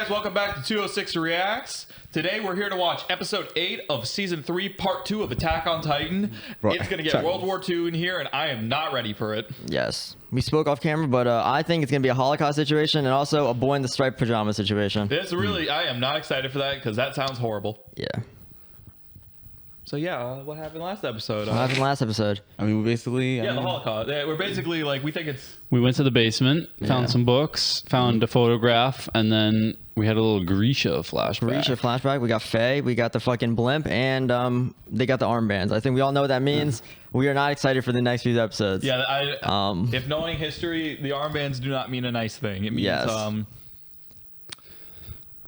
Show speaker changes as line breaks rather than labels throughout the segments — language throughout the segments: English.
guys, welcome back to 206 Reacts. Today we're here to watch episode 8 of season 3, part 2 of Attack on Titan. It's going to get World War II in here, and I am not ready for it.
Yes. We spoke off camera, but I think it's going to be a Holocaust situation and also a boy in the striped pajama situation.
This really, I am not excited for that because that sounds horrible.
Yeah.
So yeah, what happened last episode?
What happened last episode?
I mean, basically...
Yeah, the Holocaust. We're basically like, we think it's...
We went to the basement, found some books, found a photograph, and then we had a little Grisha flashback.
Grisha flashback. We got Faye, we got the fucking blimp, and they got the armbands. I think we all know what that means. We are not excited for the next few episodes.
Yeah, if knowing history, the armbands do not mean a nice thing. It means,
Yes.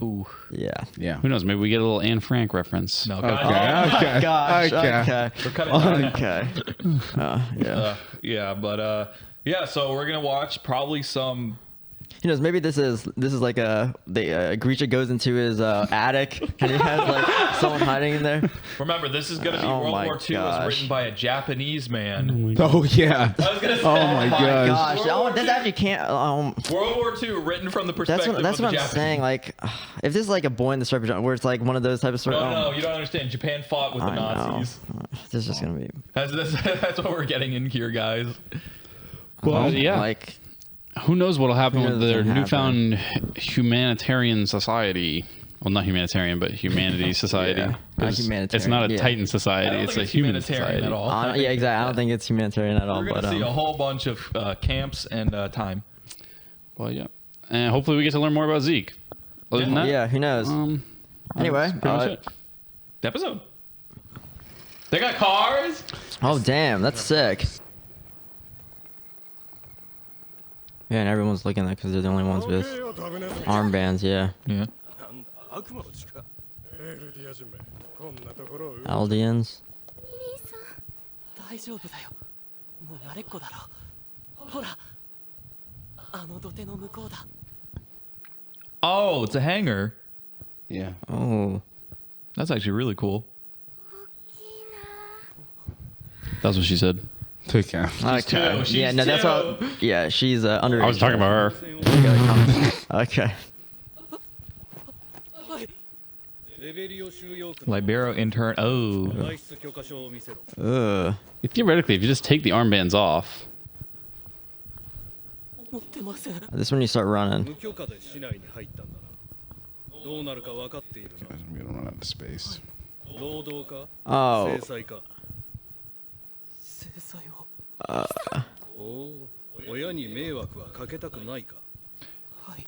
Ooh.
Yeah.
Who knows? Maybe we get a little Anne Frank reference.
No,
Okay,
God.
okay.
Gosh,
Okay.
We're cutting
okay. Yeah.
Yeah, but yeah, so we're gonna watch probably some.
Who knows? Maybe this is like Grisha goes into his attic and he has like someone hiding in there.
Remember, this is gonna be
Oh
World
my
War II. Was written by a Japanese man.
Oh, yeah.
I was gonna say,
Oh, my gosh.
Gosh, this actually can't.
World War II written from the perspective
That's
of
what
the
I'm
Japanese.
saying. Like, if this is like a boy in the striped pajama, where it's like one of those type of stories.
No, you don't understand. Japan fought with the
I know.
Nazis.
This is just gonna be.
That's what we're getting in here, guys.
Well, yeah.
Like,
Who knows what'll happen
Who
with
knows
their
what'll
newfound humanitarian society? Well, not humanitarian, but humanity society.
Yeah, not
'Cause
humanitarian,
It's not a
yeah.
Titan
I
society.
don't
It's
think
a
it's
human
humanitarian
society.
at all.
yeah, exactly. I don't think it's humanitarian at all.
We're gonna
But
see a whole bunch of camps and time.
Well, yeah. And hopefully we get to learn more about Zeke. Other than that,
yeah, who knows? Anyway,
that's pretty much it.
The episode. They got cars.
oh damn, that's sick. Yeah, and everyone's looking at that because they're the only ones with armbands. Yeah,
Yeah.
Eldians.
大丈夫だよ。もう慣れっこだろ。ほら、あの土手の向こうだ。
Oh, it's a hangar.
Yeah.
Oh,
That's actually really cool.
That's what she said.
Okay.
okay.
She's
Yeah, no, that's
two.
all. Yeah, she's underage.
I was talking about her.
Okay.
Libero intern. Oh.
Theoretically, if you just take the armbands off,
持ってません。
This is when you start running.
無許可で市内に入ったんだな。どうなるか分かっているな。
I'm gonna run out of space.
労働か
Oh.
制裁か。
制裁を。
おお、親に迷惑はかけたくないか。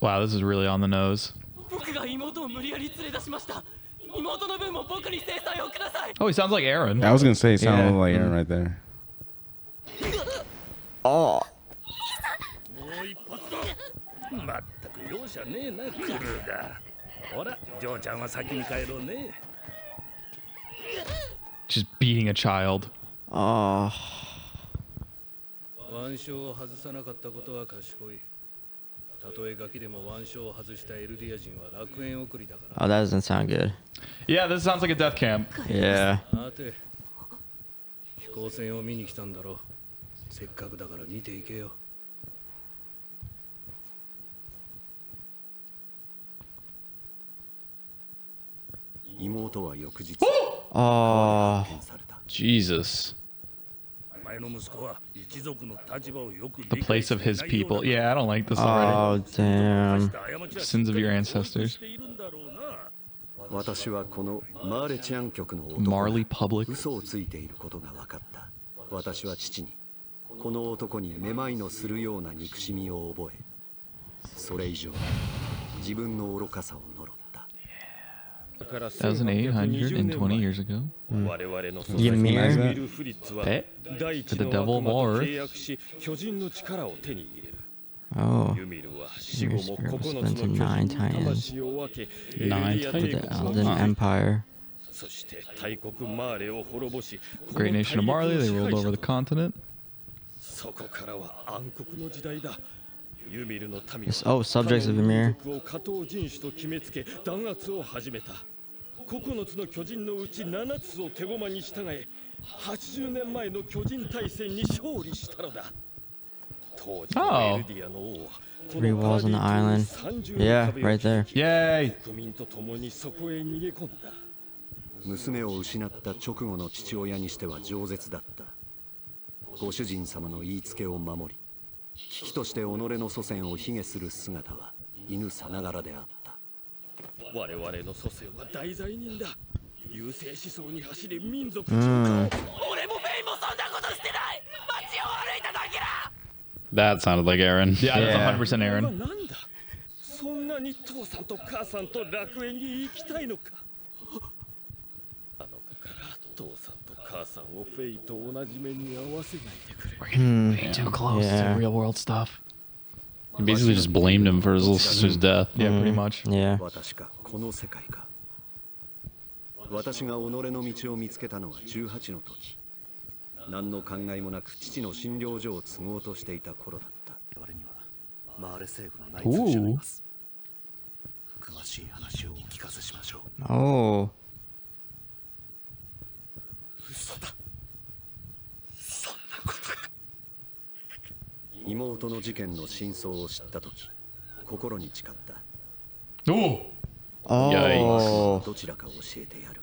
Wow, this is really on the nose.
僕が妹を無理やり連れ出しました。妹の分も僕に制裁をください。
Oh, he sounds like Aaron.
I was gonna say, it sounded
Yeah.
like Aaron right there.
Oh.
もう一発だ。まったく容赦ねえな、クルーだ。ほら、ジョーちゃんは先に帰ろうね。
Just beating a child.
Oh.
腕章を外さなかったことは賢い。たとえガキでも腕章を外したエルディア人は楽園送りだから。
Oh, that doesn't sound good.
Yeah, this sounds like a death camp.
Yeah.
さて、飛行船を見に来たんだろう。せっかくだから見ていけよ。
妹は翌日
Oh.
された
Jesus.
お前の息子は一族の立場をよく
The
理
place
解
of
して
his
いないようだ
people. Yeah, I don't like this already.
Oh, damn.
Sins of your ancestors.
しているんだろうな。
私はこのマーレチアン局の男
Marley
が
Public.
嘘をついていることが分かった。私は父にこの男にめまいのするような憎しみを覚え、それ以上自分の愚かさを呪った。
1820 years ago.
Ymir?
Eh? For the Devil of War.
Oh.
Ymir's
spirit was spent in 9 Titans.
9
To the
Titans.
Elden Empire.
Great nation of Marley. They ruled over the continent.
そこからは暗黒の時代だ。ユミルの民
Oh, subjects of Ymir.
を加藤人種と決めつけ弾圧を始めた。9つの巨人のうち7つを手駒に従え、80年前の巨人大戦に勝利したのだ。
Oh.
Three walls on the island. Yeah, right there.
Yay.
娘を失った直後の父親にしては饒舌だった。ご主人様の言いつけを守り、危機として己の祖先を卑下する姿は犬さながらであった。
我々の祖先は大罪人だ。優勢思想に走り民族浄化を。俺もフェイもそんなことしてない。街を歩いただけだ。
That sounded like Aaron.
Yeah, that's 100% Aaron.
なんだ。そんなに父さんと母さんと楽園に行きたいのか。あの子から父さんと母さんをフェイと同じ目に合わせないでくれ。
We're getting way too close to real world stuff.
He basically just blamed him for his little sister's death.
Yeah, pretty much.
Yeah.
私かこの世界か。私が己の道を見つけたのは18の時。何の考えもなく父の診療所を継ごうとしていた頃だった。我にはマーレ政府の内通者がいます。詳しい話をお聞かせしましょう。
Oh.
嘘だ。そんなことが。妹の事件の真相を知った時、心に誓った。
Oh.
Oh.
どちらか教えてやる。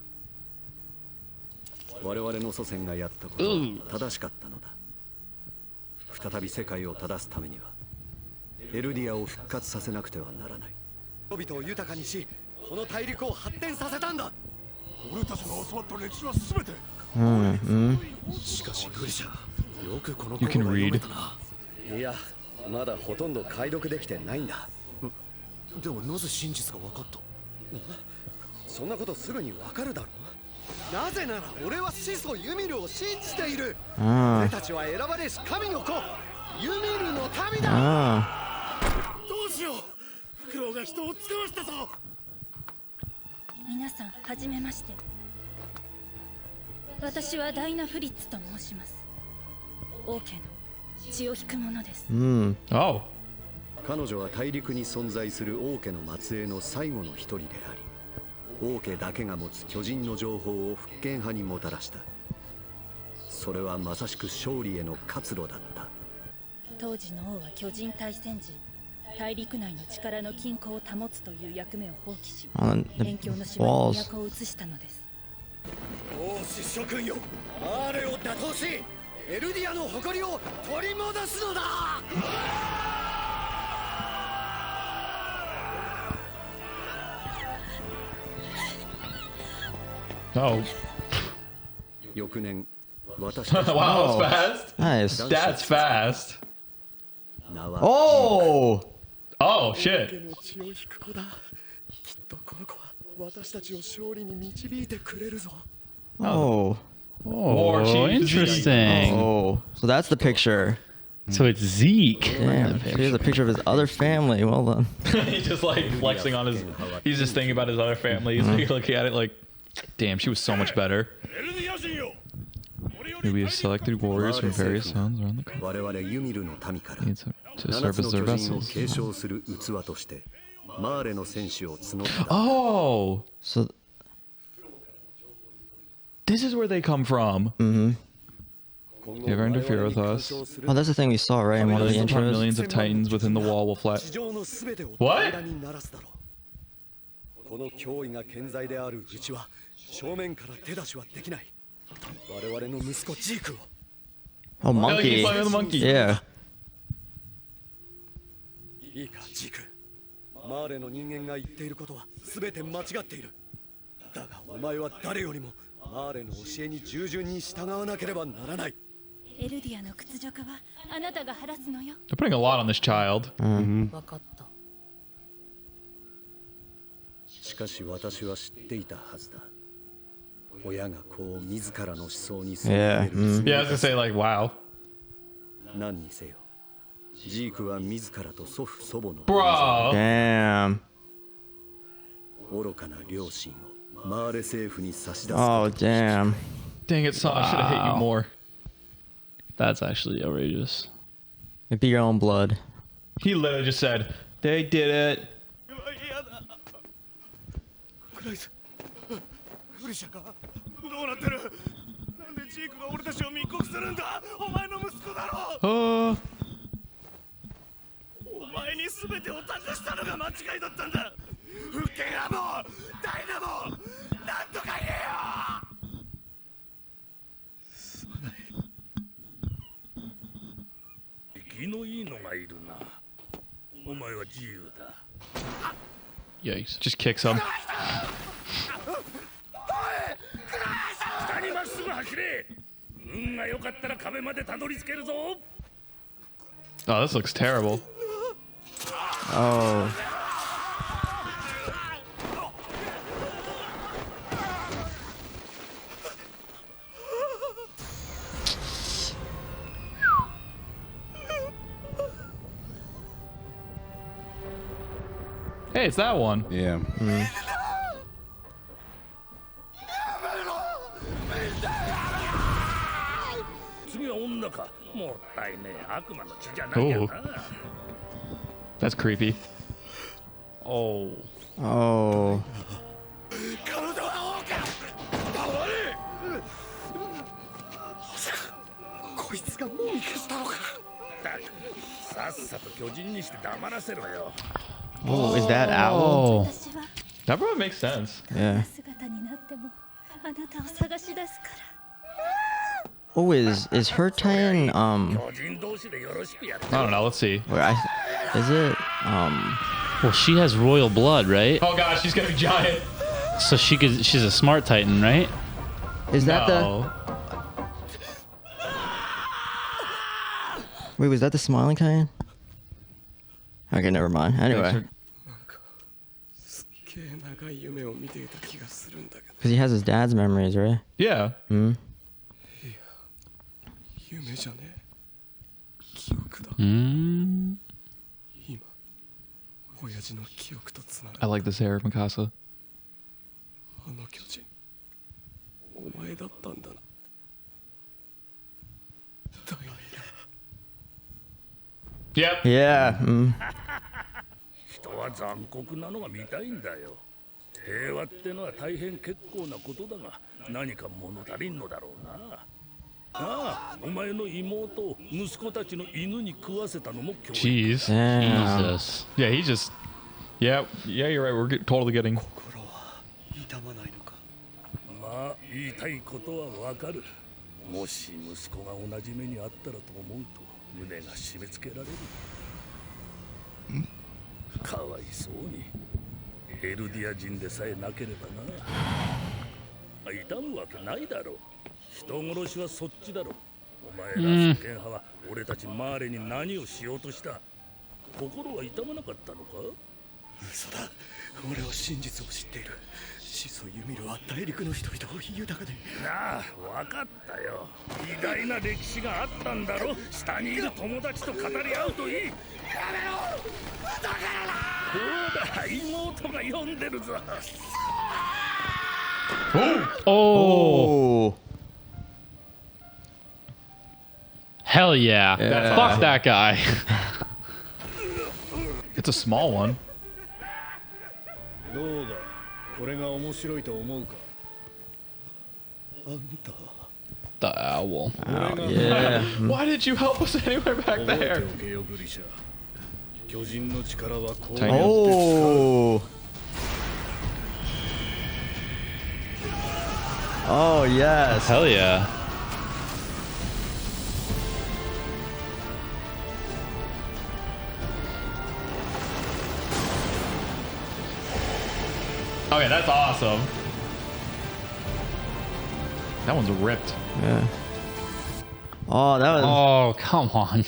我々の祖先がやったことは正しかったのだ。再び世界を正すためにはエルディアを復活させなくてはならない。人々を豊かにし、この大陸を発展させたんだ。俺たちが教わった歴史は全て。しかしグリシャ、よくこの
You can read.
いや、まだほとんど解読できてないんだ。でもなぜ真実が分かった？そんなことすぐに分かるだろう。なぜなら俺は始祖ユミルを信じている。俺たちは選ばれし神の子、ユミルの民だ。どうしよう、フクロウが人を捕ましたぞ。
皆さんはじめまして。私はダイナ・フリッツと申します。王家の血を引く者です。
Oh.
彼女は大陸に存在する王家の末裔の最後の一人であり、王家だけが持つ巨人の情報を復権派にもたらした。それはまさしく勝利への活路だった。
当時の王は巨人対戦時、大陸内の力の均衡を保つという役目を放棄し、辺境の島に都を移したのです。
王子諸君よ、マーレを打倒し、エルディアの誇りを取り戻すのだ。
Oh.
翌年、私たち
Wow, that's fast.
Nice.
That's fast.
名は
Oh.
Oh, shit.
王家の血を引く子だ。きっとこの子は私たちを勝利に導いてくれるぞ。
Oh.
Oh,
Chief
interesting.
Oh. So that's the picture.
So it's Zeke.
Damn. Here's a picture of his other family. Well done.
He's just like flexing on his. He's just thinking about his other family. He's like, looking at it like, damn, she was so much better. Maybe have selected warriors from various towns around the country.
我々ユミルの民から
Needs to
7
serve
つ
as
の
their
巨人を
vessels.
継承する器としてマーレの戦士を募った。
Oh,
So.
this is where they come from. You ever interfere with us?
Oh, that's the thing we saw, right? In one of the
Millions upon
intros.
millions of titans within the wall will fly.
地上の全てを
What?
平らにならすだろう。この脅威が健在であるうちは正面から手出しはできない。我々の息子ジークを。
Oh,
Yeah, like he's
monkey.
playing with the monkey.
Yeah.
いいかジーク、マーレの人間が言っていることは全て間違っている。だがお前は誰よりもマーレの教えに従順に従わなければならない。
エルディアの屈辱はあなたが晴らすのよ。
They're putting a lot on this child.
わかった。
しかし私は知っていたはずだ。親が子を自らの思想にする。
Yeah.
Yeah, I was gonna say like, wow,
何にせよ、ジークは自らと祖父祖母の
bro.
Damn.
愚かな両親をマーレ政府に差し出す。
Oh, damn.
Dang it, son! I should have hit you more.
That's actually outrageous.
It'd be your own blood.
He literally just said, "They did it."
クライス、グリシャか、どうなってる。なんでジークが俺たちを密告するんだ。お前の息子だろ。前に全てを託したのが間違いだったんだ。復権派もダイナもなんとか言えよ。すまない。生きのいいのがいるな。お前は自由だ。
Yikes.
Just kicks him.
下にまっすぐ走れ。運が良かったら壁までたどり着けるぞ。
Oh, this looks terrible.
Oh.
Hey, it's that one.
Yeah.
Oh. That's creepy.
Oh.
Oh.
こいつがもみ消したのか。
さっさと巨人にして黙らせろよ。
Oh, is that Owl?
That probably makes sense.
Yeah. Oh, is her Titan,
巨人同士でよろしくやって
I don't know. Let's see.
is it,
Well, she has royal blood, right?
Oh gosh, she's gonna be giant.
So she's a smart Titan, right?
is that
No.
wait, was that the smiling Titan? Okay, never mind. Anyway.
すっげえ長い夢を見ていた気がするんだけど。
Because he has his dad's memories, right?
Yeah.
夢じゃねえ。記憶だ。
Mm.
今、親父の記憶とつなが
I like this hair, Mikasa.
あの巨人、お前だったんだな。ダイナ。
Yep.
Yeah.
人は残酷なのが見たいんだよ。平和ってのは大変結構なことだが、何か物足りんのだろうな。ああ、お前の妹、息子たちの犬に食わせたのも教育。
Jeez.
Damn.
Jesus.
Yeah, he just. Yeah, you're right. We're totally getting.
心は痛まないのか。
まあ、言いたいことはわかる。もし息子が同じ目にあったらと思うと胸が締め付けられる。かわいそうに。エルディア人でさえなければな。痛むわけないだろう。人殺しはそっちだろう。お前ら復権派は俺たちマーレに何をしようとした。心は痛まなかったのか。
嘘だ。俺は真実を知っている。始祖ユミルは大陸の人々を豊かで。
なあ、分かったよ。偉大な歴史があったんだろ。下にいる友達と語り合うといい。やめろ。だからな。ほら、妹が読んでるぞ。
Oh.
Oh.
Hell yeah.
Yeah.
Fuck that guy.
It's a small one.
どうだ。これが面白いと思うか。あんた。
The owl.
Oh, yeah.
Why did you help us anywhere back
覚えて
there?
おけよグリシャ。巨人の力はこう
Oh. Oh, yes.
Hell yeah.
Oh yeah, that's awesome. That one's ripped.
Yeah. Oh, that was.
Oh, come on.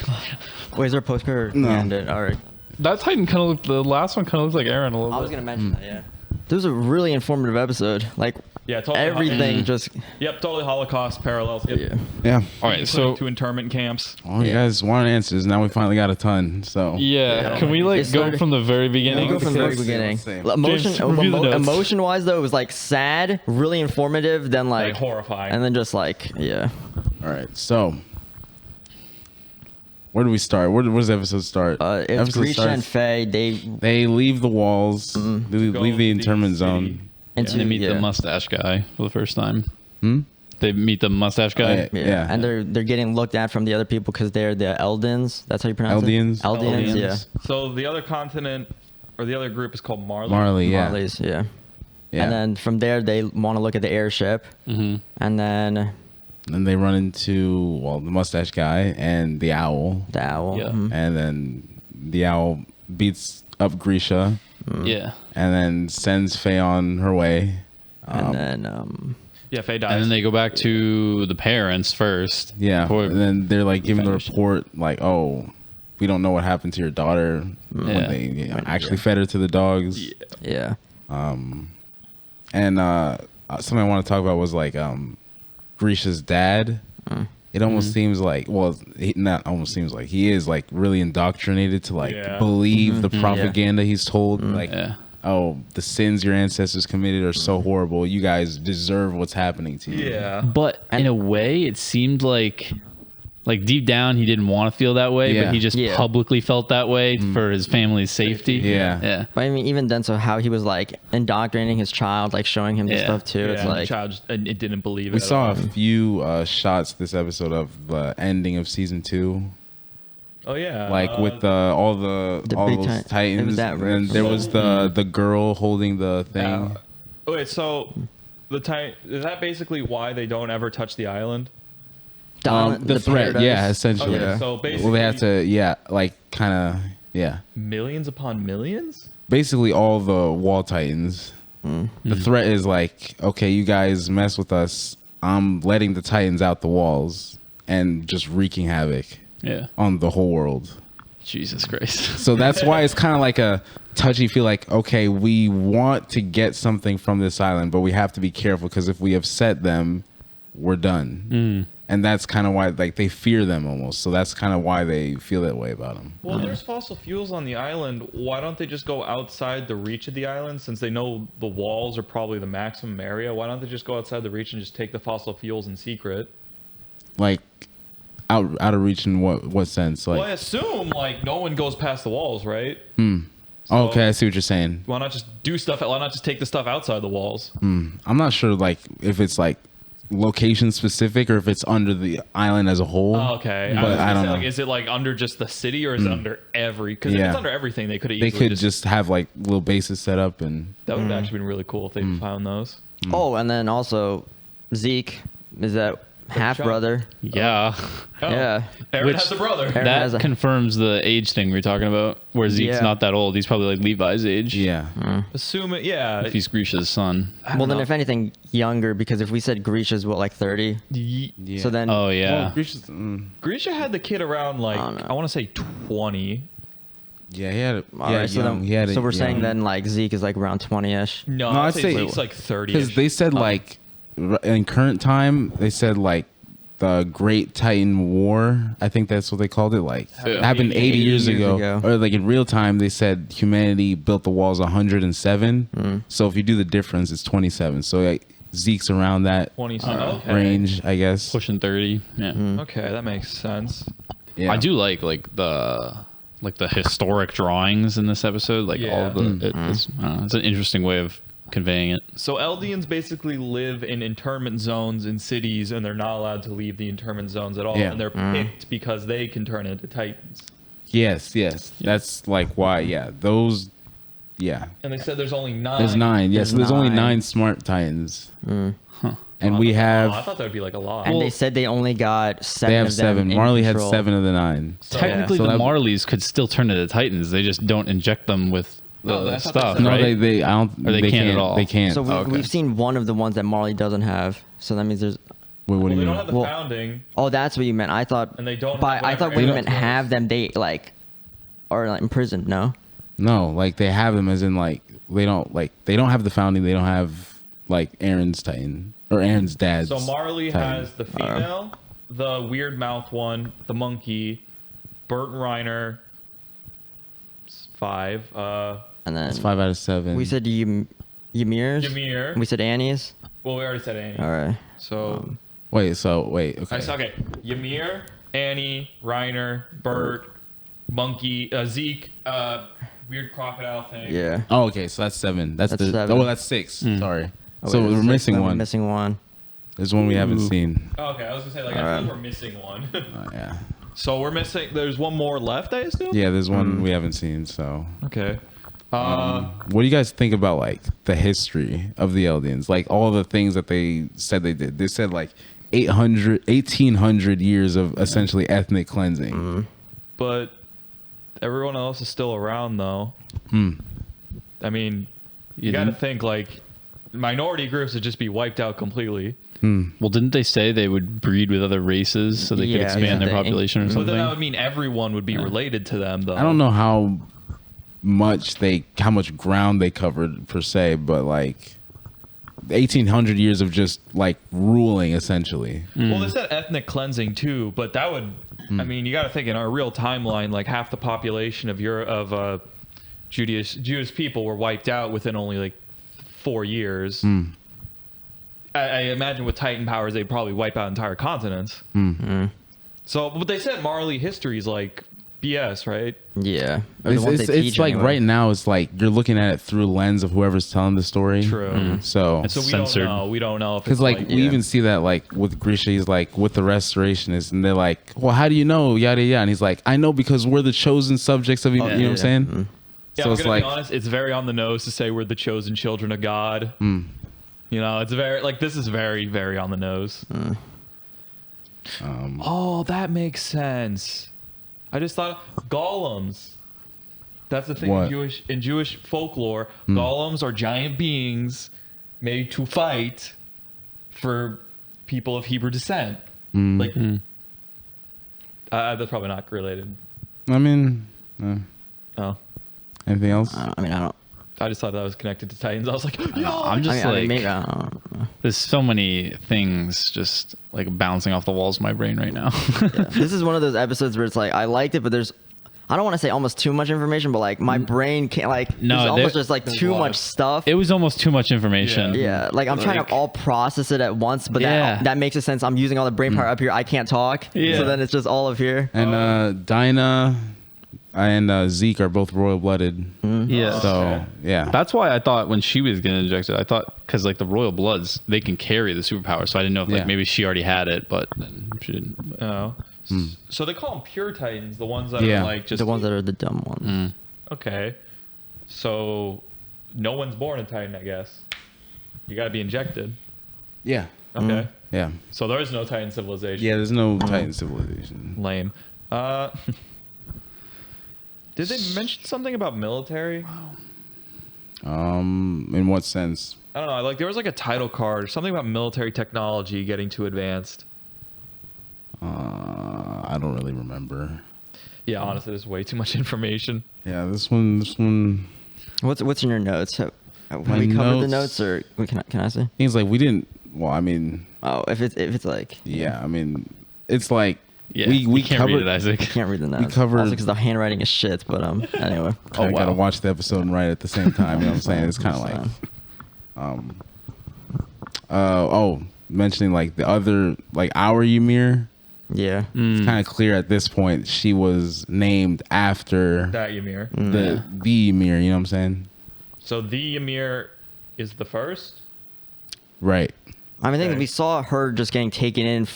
Wait, is there a postcard?
No.
Ended. All right.
That Titan kind of looked, the last one kind of looked like Aaron a little
I
bit.
was gonna mention that. Yeah. This was a really informative episode. Like
Yeah, totally.
everything, just
Yep, totally Holocaust parallels. Yep.
yeah.
Yeah.
All right, so
to internment camps.
All you guys wanted answers. Now we finally got a ton. So
yeah, can we like
It
go
started-
from the very beginning?
Go from the very
Let's see,
beginning.
let's see.
James, review the notes.
Emotion wise though, it was like sad, really informative, then
Like
like
horrifying.
and then just like yeah.
all right. So where do we start? Where does the episode start?
It's
Episode
Grisha
starts-
and Faye.
They leave the walls. They
Go
leave the
to the
internment
city.
zone.
Into
And they meet
yeah.
the mustache guy for the first time.
Hmm?
They meet the mustache guy.
Yeah. And they're getting looked at from the other people because they're the Eldians. That's how you pronounce
Eldians.
it? Eldians, yeah.
So the other continent or the other group is called Marley.
Marley, yeah.
Marleys, yeah.
Yeah.
And then from there, they want to look at the airship.
Mm-hmm.
And then
they run into, well, the mustache guy and the owl.
the owl.
Yeah.
Mhm.
And then the owl beats up Grisha.
Yeah.
And then sends Faye on her way.
And then
Yeah, Faye dies.
And then they go back to the parents first.
Yeah.
before-
And then they're like giving the
finish.
report, like, oh, we don't know what happened to your daughter when
Yeah.
they actually fed her to the dogs.
yeah.
And something I want to talk about was like Grisha's dad. It almost seems like, well, not almost seems like, he is like really indoctrinated to like believe the propaganda he's told. Like, oh, the sins your ancestors committed are so horrible. You guys deserve what's happening to you.
Yeah.
But in a way, it seemed like deep down he didn't want to feel that way,
Yeah.
but he just publicly felt that way for his family's safety. Yeah.
But I mean, even then, so how he was like indoctrinating his child, like showing him this stuff too. It's
the
like,
child just, it didn't believe it.
We
at
saw
all.
a few shots this episode of the ending of season 2.
Oh yeah.
Like with all the all
big
those
It
titans,
was that
and there was the girl holding the thing.
Wait, so is that basically why they don't ever touch the island?
The threat,
paradise.
yeah, essentially.
Okay, so basically,
Well, they have to, like kind of,
millions upon millions.
basically all the wall titans. The threat is like, okay, you guys mess with us, I'm letting the titans out the walls and just wreaking havoc on the whole world.
Jesus Christ.
So that's why it's kind of like a touchy feel, like, okay, we want to get something from this island, but we have to be careful because if we upset them, we're done. And that's kind of why, like, they fear them almost. So that's kind of why they feel that way about them.
Well, there's fossil fuels on the island. Why don't they just go outside the reach of the island? Since they know the walls are probably the maximum area, why don't they just go outside the reach and just take the fossil fuels in secret?
Like, out of reach in what sense? Like,
Well, I assume like no one goes past the walls, right?
oh, okay, I see what you're saying.
Why not just do stuff? Why not just take the stuff outside the walls?
I'm not sure, like, if it's like location specific or if it's under the island as a whole.
Oh, okay,
But
was
I
gonna
don't
say,
know.
Like, is it like under just the city or is it under every? Because if
Yeah.
it's under everything, they could have
They
easily
could just have like little bases set up and.
That would have actually been really cool if they found those.
oh, and then also Zeke is that half brother.
Yeah.
Oh,
Yeah.
Aaron
Which-
has a brother.
Aaron
That
has a-
confirms the age thing we were talking about, where Zeke's
Yeah.
not that old. He's probably like Levi's age.
Yeah.
Assume it. Yeah.
If he's Grisha's son.
Well, then if anything, younger, because if we said Grisha's what, like 30?
Yeah.
So then,
Oh, yeah.
Well, Grisha's,
Grisha had the kid around like
I don't know.
I want to say 20.
yeah, he had it.
all
Yeah,
right, so
young.
then,
He had
so
it
we're saying
young.
then like Zeke is like around 20ish.
No,
No,
I'd
I'd
say
say-
Zeke's like 30.
Because they said like in current time, they said like the Great Titan War. I think that's what they called it. Like
Yeah.
happened 80 years ago.
ago.
Or like in real time, they said humanity built the walls 107. So if you do the difference, it's 27. So like Zeke's around that
20 okay.
range, I guess.
Pushing 30. Yeah.
Okay, that makes sense.
Yeah.
I do like the historic drawings in this episode. Like all of the, it's an interesting way of conveying it.
So Eldians basically live in internment zones in cities, and they're not allowed to leave the internment zones at all.
Yeah.
And they're picked because they can turn into titans.
Yes. That's like why. Yeah. Those. Yeah.
And they said there's only 9.
There's 9. Yes.
There's
There's only
9.
9 smart Titans. And we have.
I thought that would be like a lot.
And they said they only got 7
They have
of them
7.
in
Marley had
control.
7 of the 9.
Technically,
So
the
that-
Marleys could still turn into Titans. They just don't inject them with
No,
the
that's what they
stuff,
said.
No,
right?
they I don't.
Or they can't at all?
They can't.
So
Okay.
we've seen one of the ones that Marley doesn't have. So that means there's.
Wait, what
Well,
do
they
you
don't
mean?
have the
Well-
founding.
Oh, that's what you meant. I thought.
And they don't
By
have
I thought
whatever
when you
else
meant
was.
have them, they like, are like imprisoned. No.
No, like they have them as in like they don't have the founding. They don't have like Aaron's Titan or Aaron's dad's.
So Marley
Titan.
has the female, the weird mouth one, the monkey, Bert and Reiner. 5.
And then
It's 5 out of 7.
we said Ymir's.
Ymir.
We said Annie's.
Well, we already said Annie.
All right.
So
wait.
I
Okay.
said okay. Ymir, Annie, Reiner, Bert, monkey, Zeke, weird crocodile thing.
Yeah.
Oh, okay. So that's 7. That's
That's
the.
7.
Oh, that's 6. Sorry.
Oh,
So
wait,
we're
six,
missing
then
one.
Missing one.
There's one we haven't seen.
Oh, okay, I was gonna say like I feel like we're missing one.
Yeah.
So we're missing. There's one more left, I assume.
Yeah, there's one we haven't seen. So.
Okay.
What do you guys think about like the history of the Eldians? Like all the things that they said they did. They said like 1,800 years of essentially ethnic cleansing.
But everyone else is still around, though. I mean, you got to think like minority groups would just be wiped out completely.
Well, didn't they say they would breed with other races so they could expand their population or
But
something?
then that would mean everyone would be related to them, though.
I don't know how much ground they covered per se, but like 1,800 years of just like ruling essentially.
Well, they said ethnic cleansing too, but that would. I mean, you got to think in our real timeline, like half the population of Jewish people were wiped out within only like 4 years. I imagine with Titan powers, they'd probably wipe out entire continents. So, but they said Marley history is like BS, right?
Yeah.
It's like right now, it's like you're looking at it through the lens of whoever's telling the story.
True.
So
And so we don't know. We don't know if
because
it's
like we even see that like with Grisha, he's like with the Restorationists, and they're like, well, how do you know? Yada yada. And he's like, I know because we're the chosen subjects of you know what I'm saying?
Yeah,
So
I'm
it's
gonna
like
be honest. It's very on the nose to say we're the chosen children of God. You know, it's very like this is very, very on the nose. Oh, that makes sense. I just thought golems. That's the thing
What?
in Jewish folklore. Golems are giant beings made to fight for people of Hebrew descent. Like, that's probably not related.
I mean,
Oh,
anything else?
I mean, I don't.
I just thought that was connected to Titans. I was like, yo.
I'm just
maybe I don't know.
there's so many things just like bouncing off the walls of my brain right now.
This is one of those episodes where it's like I liked it, but there's. I don't want to say almost too much information, but like my brain can't like.
No,
there's almost just like
there's
too
a lot
much
of-
stuff.
It was almost too much information.
Yeah, like I'm trying to all process it at once, but that makes a sense. I'm using all the brain power up here. I can't talk,
Yeah.
so then it's just all of here.
And Dinah and Zeke are both royal blooded.
Yeah.
So yeah,
That's why I thought when she was getting injected, I thought because like the royal bloods, they can carry the superpower. So I didn't know if like
Yeah.
maybe she already had it, but then she didn't.
Oh. So they call them pure Titans, the ones that
Yeah.
are like just
The ones that are the dumb ones.
Okay. So no one's born a Titan, I guess. You got to be injected.
yeah,
Okay.
yeah,
So there is no Titan civilization.
yeah. There's no Titan civilization.
Lame. Did they mention something about military?
In what sense?
I don't know. Like there was like a title card or something about military technology getting too advanced.
I don't really remember.
Yeah, honestly, there's way too much information.
Yeah, this one.
What's in your notes? Have
My
we covered the
notes-
notes, or can I say?
Things like we didn't. Well, I mean,
Oh, if it's like
yeah, I mean, it's like
Yeah.
we
you can't
covered.
read it, Isaac.
can't read the notes.
covered-
Also because the handwriting is shit. But anyway.
I gotta watch the episode and write at the same time. You know what I'm saying? It's kind of like, mentioning like the other like our Ymir.
Yeah.
It's kind of clear at this point she was named after
That Ymir.
the Ymir. You know what I'm saying?
So the Ymir is the first.
Right.
I mean, I think
Okay.
we saw her just getting taken in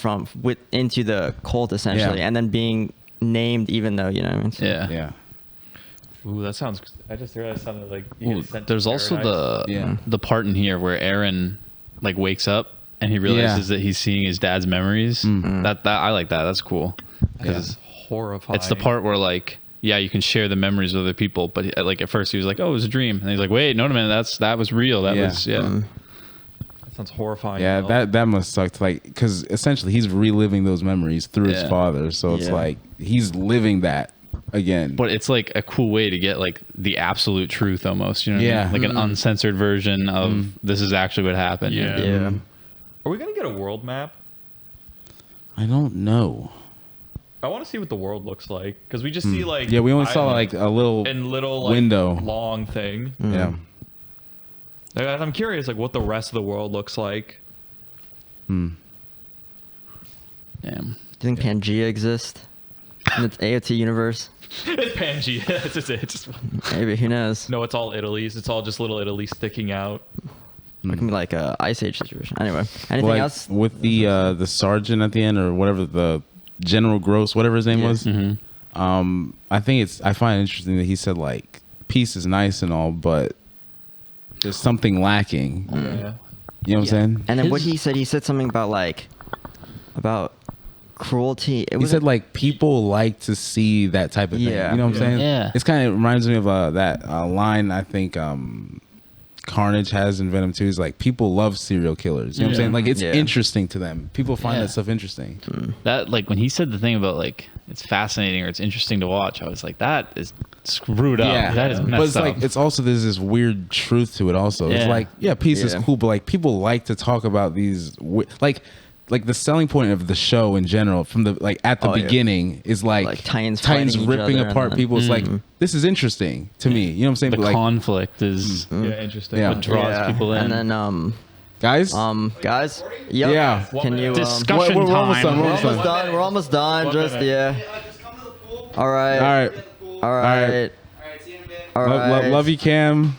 into the cult essentially,
Yeah.
and then being named, even though you know. What I mean? So-
Yeah.
Yeah.
Ooh, that sounds. I just realized something like. you
Ooh,
get sent to
there's also
paradise.
the part in here where Aaron like wakes up and he realizes that he's seeing his dad's memories. That I like that. That's cool.
That's horrifying.
It's the part where like you can share the memories with other people, but like at first he was like, oh, it was a dream, and he's like, wait, no man, that was real. That was
That sounds horrifying.
Yeah,
though.
that must suck. Like, because essentially he's reliving those memories through his
Yeah.
father. So it's
Yeah.
like he's living that again.
But it's like a cool way to get like the absolute truth almost, you know what I
Yeah.
mean? Like an uncensored version of this is actually what happened. you know?
Yeah.
Are we gonna get a world map?
I don't know.
I want to see what the world looks like because we just see like
Yeah, we only saw
island
like a little
and little like,
window.
long thing.
Yeah.
Like, I'm curious like what the rest of the world looks like.
Damn.
Do you think Pangea exists in its AOT universe?
It's Pangea. It's just it. Just,
Maybe. Who knows?
no, it's all Italy's. It's all just little Italy sticking out.
It can be like a Ice Age situation. Anyway, anything
Like,
else?
with the sergeant at the end, or whatever, the General Gross, whatever his name was. I find it interesting that he said like peace is nice and all, but there's something lacking. You know what I'm saying?
And then what he said something about cruelty.
He said like people like to see that type of thing.
Yeah.
You know what I'm saying?
Yeah.
It's kind of reminds me of that line I think Carnage has in Venom 2. Is like people love serial killers. You know what I'm saying? Like it's interesting to them. People find that stuff interesting.
That, like, when he said the thing about like it's fascinating or it's interesting to watch, I was like, that is screwed up.
Yeah,
That is messed
but it's
up.
like it's also there's this weird truth to it. Also, it's
Yeah.
like peace is
Yeah.
cool, but like people like to talk about these like the selling point of the show in general from the like at the beginning is like
Titans fighting each
ripping
other
apart
and then-
people. It's like this is interesting to me. You know what I'm saying?
the
But like
conflict is
Interesting.
Yeah.
what draws people in.
And then
guys,
guys, yep.
Yeah.
Can you
Discussion
we're almost
time.
done.
We're almost done.
One
Just
minute.
All right.
all right.
All right. All right.
Love you, Cam.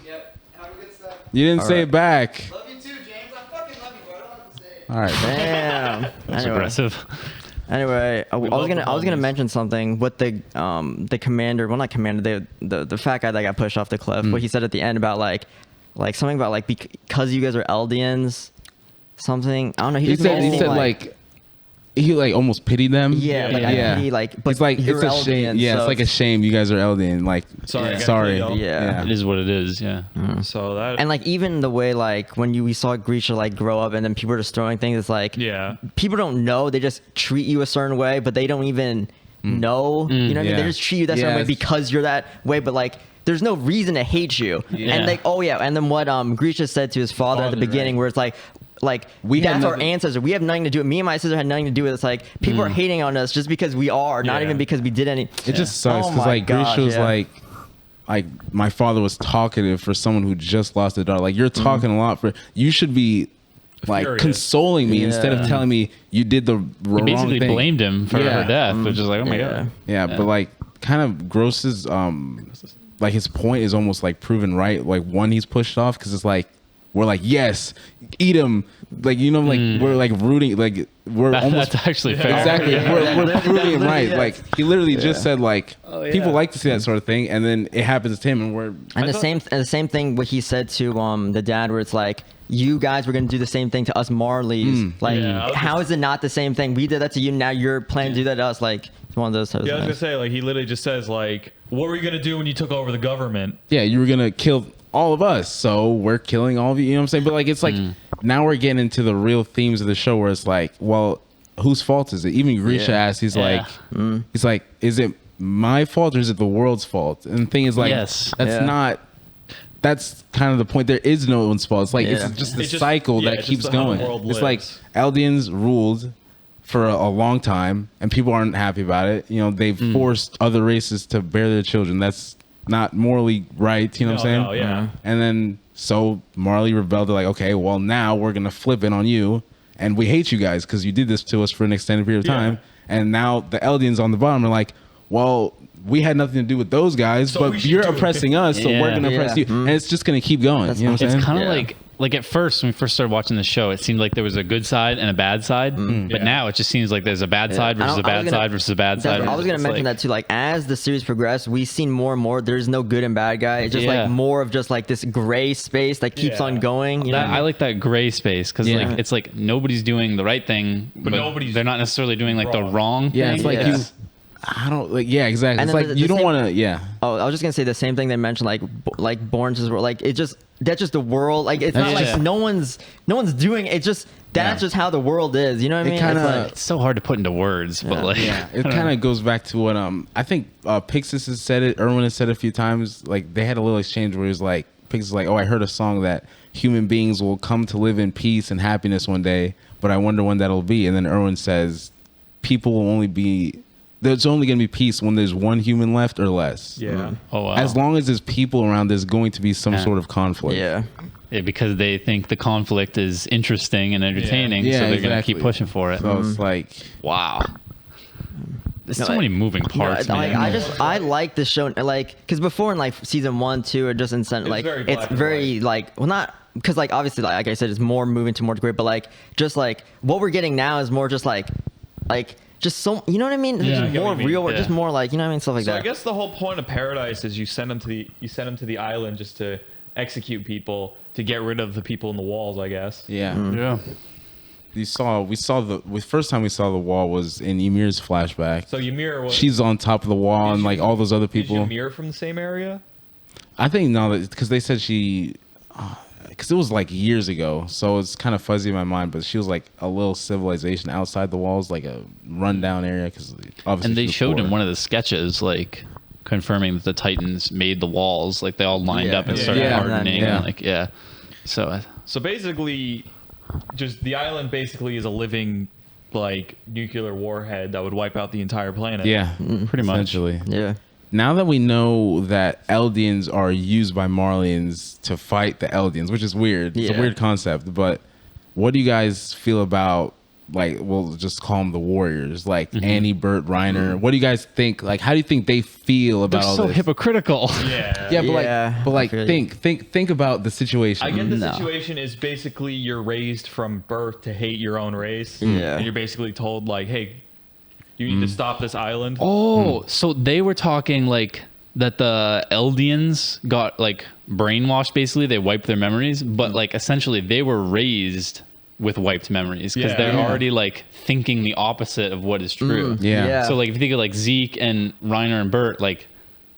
You didn't say it back.
Love you too, James. I fucking love you, bro. I don't have to say it.
All right.
Damn.
That's
Anyway.
aggressive.
Anyway, I was
love
gonna
the
mention something with the commander. Well, not commander. The fat guy that got pushed off the cliff. What he said at the end about like something about like because you guys are Eldians, something. I don't know.
He said like he like almost pitied them.
Yeah, like I pity, like, but
it's like
you're
it's a shame.
Eldian,
Yeah,
so
it's like a shame you guys are Eldian. Like
Sorry, I gotta
sorry.
kill y'all.
Yeah.
It is what it is. Yeah.
So that
And like even the way like when we saw Grisha like grow up and then people were just throwing things, it's like people don't know, they just treat you a certain way, but they don't even know. You know what I mean? They just treat you that certain way because you're that way, but like there's no reason to hate you.
Yeah.
And like and then what Grisha said to his father at the beginning, where it's like
had
that's our
nothing-
ancestor. We have nothing to do with it. Me and my sister had nothing to do with it. It's like people are hating on us just because we are, not even because we did any.
It just sucks
Oh
because
my
like
gosh,
Grisha was
yeah.
like my father was talkative for someone who just lost a daughter. Like you're talking a lot for you should be like
Furious.
consoling me instead of telling me you did the
He
wrong
basically
thing.
blamed him for her death, which is like, oh my god.
Yeah, but like kind of Gross's like his point is almost like proven right. Like one he's pushed off because it's like we're like yes, eat him. Like you know, like we're like rooting. Like we're almost
That's actually fair.
exactly. We're proving him right.
Yes.
Like he literally just said like people like to see that sort of thing, and then it happens to him, and we're
And the same thing what he said to the dad, where it's like you guys were gonna do the same thing to us Marleys. Like how is it not the same thing? We did that to you. Now you're planning to do that to us. Like it's one of those types
I was
of
gonna
things.
say like he literally just says like, what were you gonna do when you took over the government?
yeah, you were gonna kill all of us, so we're killing all of you. You know what I'm saying? But like it's like now we're getting into the real themes of the show where it's like, well, whose fault is it? Even Grisha asked, he's like, is it my fault or is it the world's fault? And the thing is like,
Yes.
that's not. That's kind of the point. There is no one's fault. It's like
Yeah.
it's just the
It's just-
cycle
yeah,
that
it's
keeps
just how the
going.
world
It's like
lives.
Eldians ruled for a long time, and people aren't happy about it. You know, they've forced other races to bear their children. That's not morally right. You know what I'm saying?
No, yeah.
And then so Marley rebelled. They're like, okay, well now we're gonna flip it on you, and we hate you guys because you did this to us for an extended period of
Yeah.
time. And now the Eldians on the bottom are like, well, we had nothing to do with those guys,
So we
but
should
you're
do it.
oppressing us, so we're
Yeah.
gonna oppress
Yeah.
you, and it's just gonna keep going. You know what I'm saying?
It's kind of
Yeah.
like at first when we first started watching the show, it seemed like there was a good side and a bad side, but
Yeah.
now it just seems like there's a bad side versus a bad side versus a bad side.
I was gonna mention that too. Like as the series progressed, we've seen more and more. There's no good and bad guy. It's just
Yeah.
like more of just like this gray space that keeps
Yeah.
on going. You know?
I like that gray space because like it's like nobody's doing the right thing, but
nobody's
they're not necessarily doing like the wrong
Yeah,
thing.
it's like you. I don't like. Yeah, exactly.
And
It's
then
like
the
you don't
same-
want to. Yeah.
Oh, I was just gonna say the same thing they mentioned, like Born to this world. Like it just that's just the world. Like it's not
Yeah.
like no one's doing it. It's just that's just how the world is. You know what I
It
mean?
kinda-
It's like-
It's so hard to put into words, but like
Yeah, it kind of goes back to what I think Pixis has said it. Erwin has said it a few times. Like they had a little exchange where he was like, Pixis was like, "Oh, I heard a song that human beings will come to live in peace and happiness one day, but I wonder when that'll be." And then Erwin says, "People will only be." There's only going to be peace when there's one human left or less.
Yeah.
oh wow.
As long as there's people around, there's going to be some sort of conflict.
yeah.
Yeah, because they think the conflict is interesting and entertaining,
Yeah,
so they're gonna
exactly.
keep pushing for it.
So it's like,
Wow. There's
No,
so many moving parts,
No,
man.
I like this show, like because before in like season 1, 2, or just in like
very
it's
black and
very like well not because like obviously like I said, it's more moving to more degree, but like just like what we're getting now is more just like just so, you know what I mean?
Yeah,
just more real, just more like, you know what I mean, stuff like
so
that.
I guess the whole point of Paradise is you send them to the island just to execute people, to get rid of the people in the walls, I guess.
Yeah. We saw the first time we saw the wall was in Ymir's flashback.
So Ymir was,
she's on top of the wall and like all those other people.
Is Ymir from the same area?
I think no, because they said she, because it was like years ago, so it's kind of fuzzy in my mind. But she was like a little civilization outside the walls, like a rundown area. Because obviously,
and they showed in one of the sketches like confirming that the Titans made the walls. Like they all lined up and started hardening. And,
So basically, just the island basically is a living like nuclear warhead that would wipe out the entire planet.
Yeah,
pretty much.
Essentially.
Yeah.
Now that we know that Eldians are used by Marleyans to fight the Eldians, which is weird. It's a weird concept, but what do you guys feel about, like, we'll just call them the Warriors, like Annie, Bert, Reiner? What do you guys think? Like, how do you think they feel about all
so
this?
hypocritical.
Think about the situation.
I get the situation is basically you're raised from birth to hate your own race.
Yeah.
And you're basically told like, hey, you need to stop this island.
Oh, so they were talking like that the Eldians got like brainwashed, basically. They wiped their memories, but like essentially they were raised with wiped memories because they're already like thinking the opposite of what is true. So like if you think of like Zeke and Reiner and Bert, like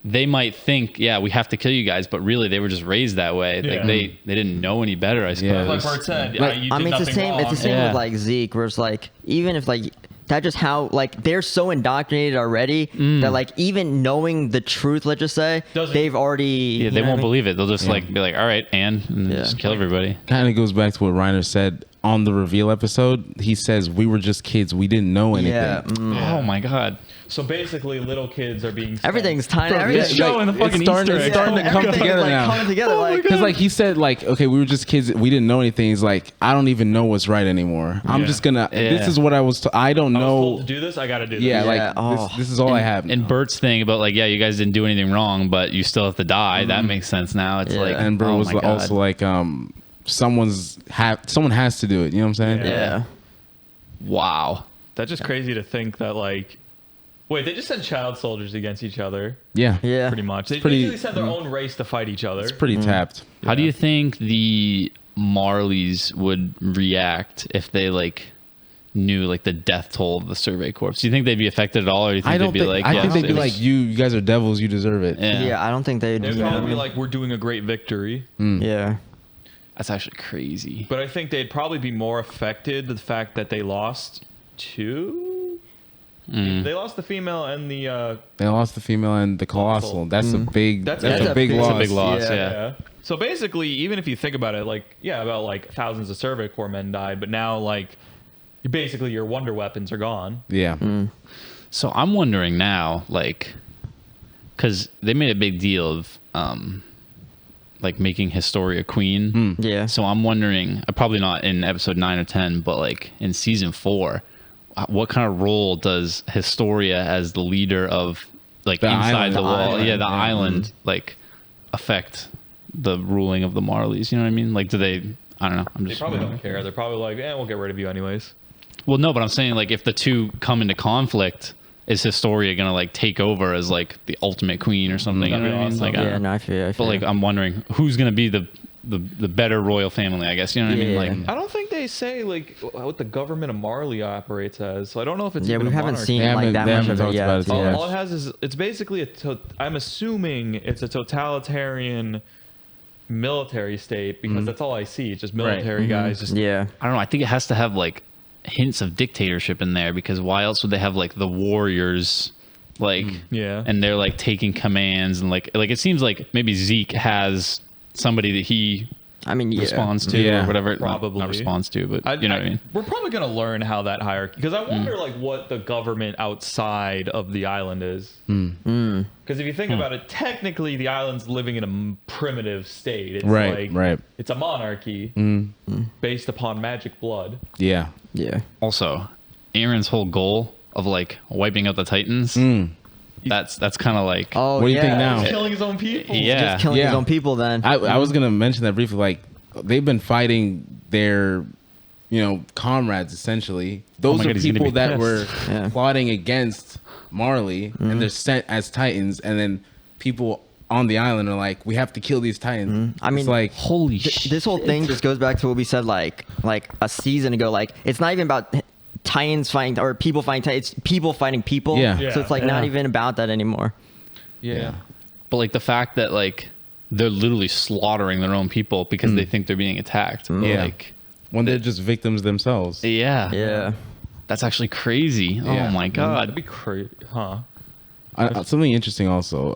they might think, we have to kill you guys, but really they were just raised that way. Like they didn't know any better, I suppose.
Like Bert said,
I mean, it's the same. It's the same with like Zeke, where it's like even if like that just how like they're so indoctrinated already that like even knowing the truth, let's just say, they've already
they won't believe it. They'll just like be like, all right, and just kill everybody.
Kind of goes back to what Reiner said on the reveal episode. He says we were just kids, we didn't know anything.
Oh my god.
So basically little kids are being
everything's tiny. Everything's
showing the fucking
starting to come together now.
Coming together, like
because like he said, like, okay, we were just kids, we didn't know anything. He's like, I don't even know what's right anymore. I'm just gonna this is what I was I don't know.
I was told to do this, I gotta do this.
Like this is all I have now.
And Bert's thing about like, you guys didn't do anything wrong, but you still have to die, that makes sense now. It's like,
and Bert was also like someone has to do it, you know what I'm saying?
Wow.
That's just crazy to think that like, wait, they just sent child soldiers against each other.
Yeah.
Pretty much. They basically sent their own race to fight each other.
It's pretty tapped.
How do you think the Marleys would react if they like knew like the death toll of the Survey Corps? Do you think they'd be affected at all, or do you think they'd be like,
I think they'd be like, you guys are devils, you deserve it.
I don't think they'd
probably be like, we're doing a great victory.
Yeah.
That's actually crazy.
But I think they'd probably be more affected the fact that they lost two. They lost the female and the.
They lost the female and the colossal. That's a big. That's a big loss.
That's a big loss. Yeah.
So basically, even if you think about it, like about like thousands of Survey Corps men died, but now like, basically your wonder weapons are gone.
Yeah.
So I'm wondering now, like, because they made a big deal of like making Historia queen.
Yeah.
So I'm wondering, probably not in episode 9 or 10, but like in season 4, what kind of role does Historia as the leader of like
the
inside
island,
the wall,
island,
island, like affect the ruling of the Marleys? You know what I mean? Like, do they? I don't know.
They probably don't care. They're probably like, we'll get rid of you anyways.
Well, no, but I'm saying like if the two come into conflict, is Historia gonna like take over as like the ultimate queen or something? You know what I mean? Like,
I feel.
But like, I'm wondering who's gonna be the better royal family, I guess. You know what I mean? Like,
I don't think they say like what the government of Marley operates as. So I don't know if it's
we haven't
monarchy.
seen like that much of it yet.
All it has is it's basically I'm assuming it's a totalitarian military state because that's all I see. It's just military guys. Just
I don't know. I think it has to have like hints of dictatorship in there, because why else would they have like the warriors, like and they're like taking commands, and like it seems like maybe Zeke has somebody that he responds to or whatever.
Probably
not responds to, but you know what I mean. We're
probably gonna learn how that hierarchy, because I wonder like what the government outside of the island is. Because if you think about it, technically the island's living in a primitive state. It's it's a monarchy based upon magic blood.
Yeah.
Also, Aaron's whole goal of like wiping out the Titans. That's kind of like,
what do you think now?
He's killing his own people.
Just killing his own people. Then
I was gonna mention that briefly. Like, they've been fighting their, comrades essentially. Those are people that were plotting against Marley, and they're sent as Titans, and then people on the island are like, we have to kill these Titans. I mean, it's like,
holy shit.
This whole thing just goes back to what we said like a season ago. Like, it's not even about Titans fighting or people fighting Titans. It's people fighting people. So it's like not even about that anymore.
But like the fact that like they're literally slaughtering their own people because they think they're being attacked. Like
when they're just victims themselves.
That's actually crazy. Oh my god.
That'd be crazy, huh?
Something interesting also.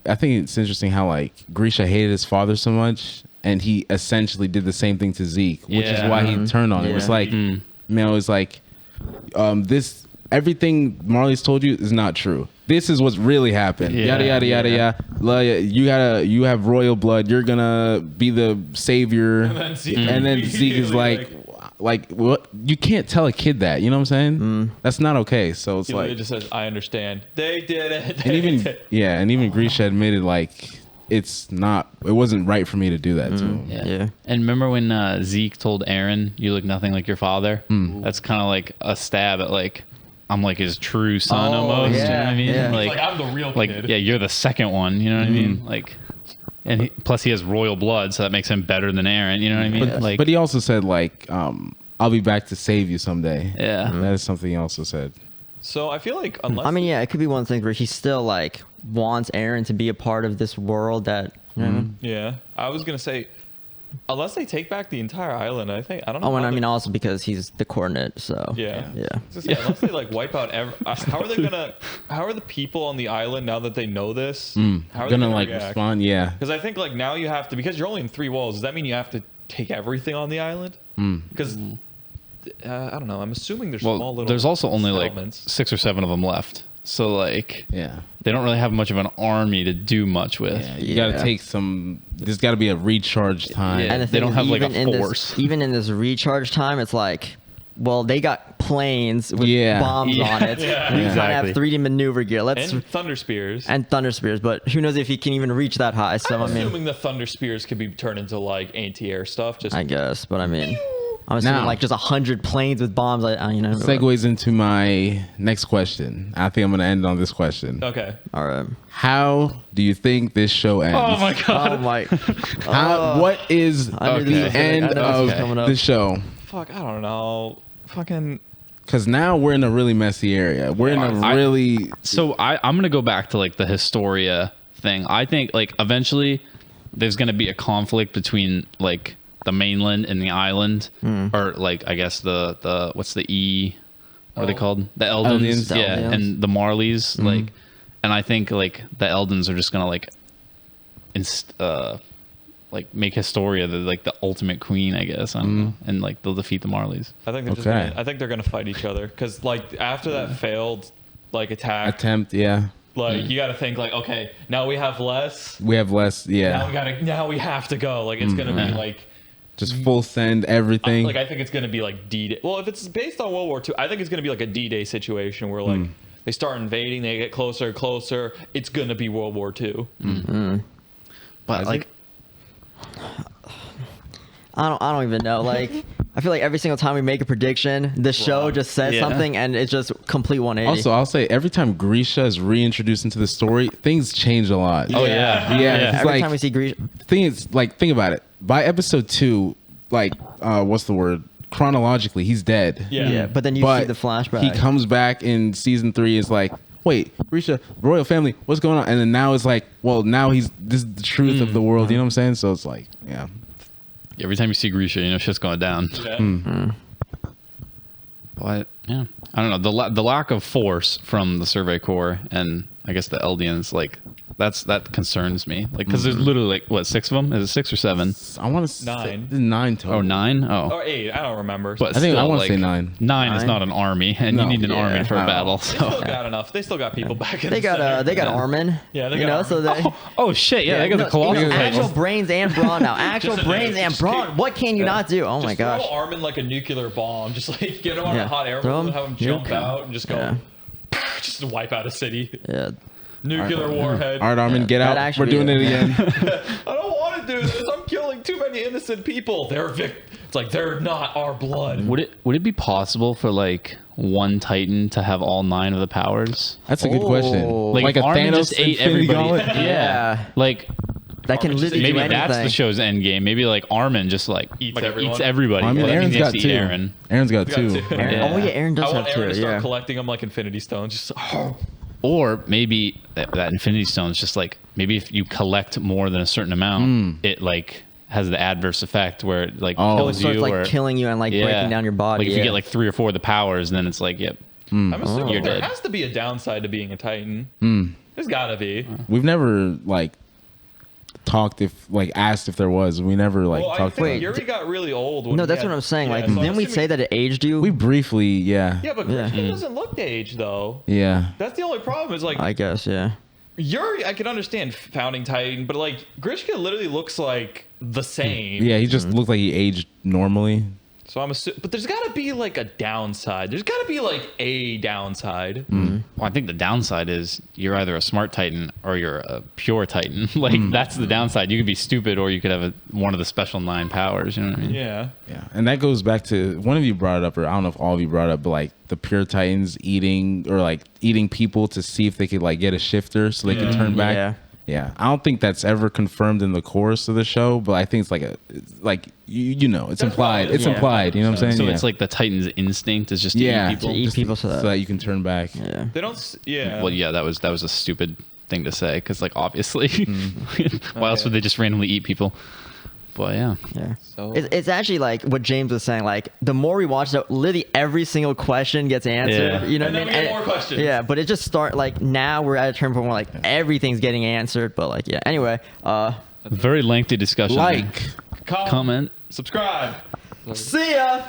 I think it's interesting how like Grisha hated his father so much, and he essentially did the same thing to Zeke, which is why he turned on him. It's like, it's like, this everything Marley's told you is not true. This is what's really happened. Yada yada yada yada. You have royal blood. You're gonna be the savior, and then Zeke is like, what? You can't tell a kid that. You know what I'm saying? That's not okay. So it's
He just says, "I understand. They did it."
And even Grisha admitted like it wasn't right for me to do that to him.
And remember when Zeke told Aaron, "You look nothing like your father." That's kind of like a stab at like, I'm like his true son almost. You know what I mean?
Like I'm the real kid.
Yeah, you're the second one. You know what I mean? Like. And plus he has royal blood, so that makes him better than Aaron. You know what I mean?
But he also said like, "I'll be back to save you someday." That is something he also said.
So I feel like
it could be one of the things where he still like wants Aaron to be a part of this world that.
Yeah, I was gonna say, unless they take back the entire island, I don't know.
Oh, and I mean also because he's the coordinate, so
unless they like wipe out how are they gonna? How are the people on the island now that they know this? How are they
gonna like respond?
Because I think like now you have to, because you're only in 3 walls. Does that mean you have to take everything on the island? Because I don't know. I'm assuming there's small little.
There's also only
settlements.
like 6 or 7 of them left. So like, they don't really have much of an army to do much with.
You got to take some. There's got to be a recharge time.
And
they don't have like a force.
Even in this recharge time, it's like, well, they got planes with bombs on it. We kind of have 3D maneuver gear.
And thunder spears.
But who knows if he can even reach that high? So
I'm assuming the thunder spears could be turned into like anti-air stuff.
I guess, but I mean. I'm assuming like just 100 planes with bombs.
Segues into my next question. I think I'm going to end on this question.
Okay.
All right.
How do you think this show ends?
Oh my god.
Oh my.
What is the end of the show?
Fuck, I don't know. Fucking.
Because now we're in a really messy area. We're in a really.
So I'm going to go back to like the Historia thing. I think like eventually there's going to be a conflict between like the mainland and the island, or like I guess the what's the what are they called? The Eldins, and the Marleys, like, and I think like the Eldins are just gonna like make Historia the ultimate queen, I guess. I don't know. And like they'll defeat the Marleys.
I think they're gonna fight each other because like after that failed like attempt, like you got to think like, okay, now we have less. Now we have to go. Like it's gonna be like.
Just full send everything.
I think it's going to be like D-Day. Well, if it's based on World War II, I think it's going to be like a D-Day situation where like they start invading, they get closer and closer. It's going to be World War II.
But like, I don't even know. Like, I feel like every single time we make a prediction, the show just says something and it's just complete 180.
Also, I'll say every time Grisha is reintroduced into the story, things change a lot.
Oh yeah.
Every time we see Grisha,
think about it. By episode 2, like, what's the word? Chronologically, he's dead.
Yeah. But then you see the flashback.
He comes back in season 3. Is like, wait, Grisha, royal family, what's going on? And then now it's like, well, now this is the truth of the world. You know what I'm saying? So it's like,
every time you see Grisha, shit's going down. But I don't know. The lack of force from the Survey Corps and I guess the Eldians, like that concerns me. Like because there's literally like what 6 of them? Is it 6 or 7?
I want to
9.
Say 9 total.
Oh, 9? Oh,
or 8. I don't remember.
But
I think I want
to
to say 9.
9 is not an army, and you need an army for a battle. So
they still got enough. They still got people back in.
They got Armin.
Yeah, they got.
So they.
Oh shit! Yeah, they got the Colossus.
Actual brains and brawn now. Actual brains and brawn. What can you not do? Oh my gosh!
Throw Armin like a nuclear bomb. Just like get him on a hot air balloon, have him jump out, and just go, just wipe out a city.
Yeah.
Nuclear warhead.
All right, Armin, get out. We're doing it again.
I don't want to do this. I'm killing like too many innocent people. It's like they're not our blood.
Would it be possible for like one Titan to have all 9 of the powers?
That's a good question.
Like a
Armin
Thanos just ate everybody. Yeah. Like
that can literally
maybe
do anything.
that's the show's end game. Maybe like Armin just like eats everybody.
I mean, Aaron's got 2.
Aaron.
Aaron's got 2.
Yeah. Oh yeah, Aaron does
I want
have
Aaron
2.
to start
Yeah.
collecting them like Infinity Stones. Just
Or maybe that Infinity Stone is just like, maybe if you collect more than a certain amount, it like has the adverse effect where it like kills
so
you,
it's like
or
killing you and like breaking down your body.
Like if you get like 3 or 4 of the powers, then it's like, yep.
I'm assuming
You're
there
dead.
has to be a downside to being a Titan. There's gotta be.
We've never like asked if there was. We never like
Well, I
talked.
think Yuri got really old. When
No,
he
that's
had-
what I'm saying.
yeah,
Like,
so I'm
didn't we
assuming-
say that it aged you?
We briefly, yeah.
Yeah, but Grishka doesn't look to age though.
Yeah.
That's the only problem. Is like
I guess, yeah.
Yuri, I can understand founding Titan, but like Grishka literally looks like the same.
Yeah, he just looked like he aged normally.
So I'm assuming, but there's got to be like a downside. There's got to be like a downside.
Well, I think the downside is you're either a smart Titan or you're a pure Titan. Like that's the downside. You could be stupid, or you could have one of the special 9 powers. You know what I mean?
Yeah.
Yeah, and that goes back to one of you brought it up, or I don't know if all of you brought it up, but like the pure Titans eating people to see if they could like get a shifter so they can turn back. Yeah, I don't think that's ever confirmed in the course of the show, but I think it's like you know, it's implied. It's implied. You know what I'm saying?
So it's like the Titan's instinct is just to eat people.
To eat people so
that you can turn back.
Yeah.
They don't. Yeah.
Well, yeah, that was a stupid thing to say because like obviously, why else would they just randomly eat people? But yeah.
So
It's actually like what James was saying. Like the more we watch it, literally every single question gets answered.
Yeah.
You know
And
what I
then
mean?
we get more questions.
Yeah, but it just like now we're at a turn point where like everything's getting answered. But like anyway,
Very lengthy discussion.
Like,
comment,
subscribe.
see ya.